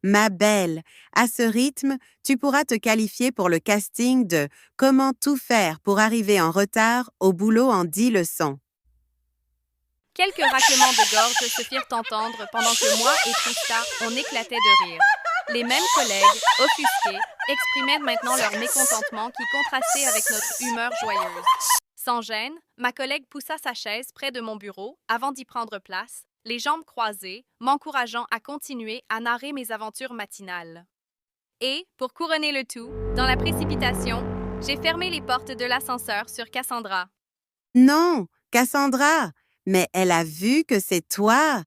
Ma belle, à ce rythme, tu pourras te qualifier pour le casting de Comment tout faire pour arriver en retard au boulot en 10 leçons. Quelques raclements de gorge se firent entendre pendant que moi et Trista, on éclatait de rire. Les mêmes collègues, offusqués, exprimaient maintenant leur mécontentement qui contrastait avec notre humeur joyeuse. Sans gêne, ma collègue poussa sa chaise près de mon bureau avant d'y prendre place, les jambes croisées, m'encourageant à continuer à narrer mes aventures matinales. Et, pour couronner le tout, dans la précipitation, j'ai fermé les portes de l'ascenseur sur Cassandra. Non, Cassandra, mais elle a vu que c'est toi.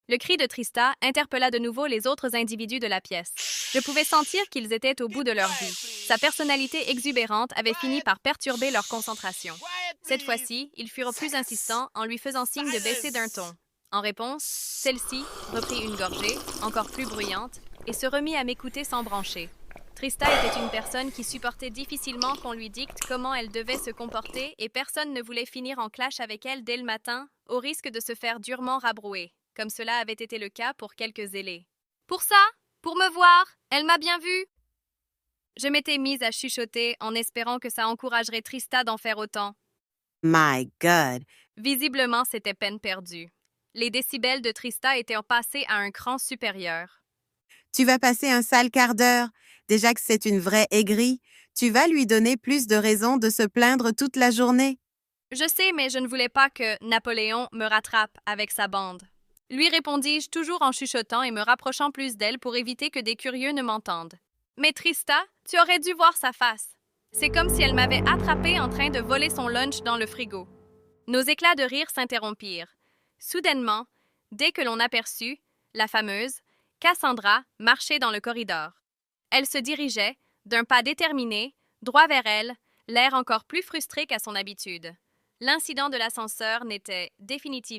Le cri de Trista interpella de nouveau les autres individus de la pièce. Je pouvais sentir qu'ils étaient au bout de leur vie. Sa personnalité exubérante avait fini par perturber leur concentration. Cette fois-ci, ils furent plus insistants en lui faisant signe de baisser d'un ton. En réponse, celle-ci reprit une gorgée, encore plus bruyante, et se remit à m'écouter sans brancher. Trista était une personne qui supportait difficilement qu'on lui dicte comment elle devait se comporter et personne ne voulait finir en clash avec elle dès le matin, au risque de se faire durement rabrouer, comme cela avait été le cas pour quelques zélés. Pour ça, pour me voir, elle m'a bien vue. Je m'étais mise à chuchoter en espérant que ça encouragerait Trista d'en faire autant. My God. Visiblement, c'était peine perdue. Les décibels de Trista étaient passés à un cran supérieur. Tu vas passer un sale quart d'heure. Déjà que c'est une vraie aigrie, tu vas lui donner plus de raisons de se plaindre toute la journée. Je sais, mais je ne voulais pas que Napoléon me rattrape avec sa bande. Lui répondis-je toujours en chuchotant et me rapprochant plus d'elle pour éviter que des curieux ne m'entendent. Mais Trista, tu aurais dû voir sa face. C'est comme si elle m'avait attrapé en train de voler son lunch dans le frigo. Nos éclats de rire s'interrompirent. Soudainement, dès que l'on aperçut, la fameuse, Cassandra marchait dans le corridor. Elle se dirigeait, d'un pas déterminé, droit vers elle, l'air encore plus frustré qu'à son habitude. L'incident de l'ascenseur n'était définitivement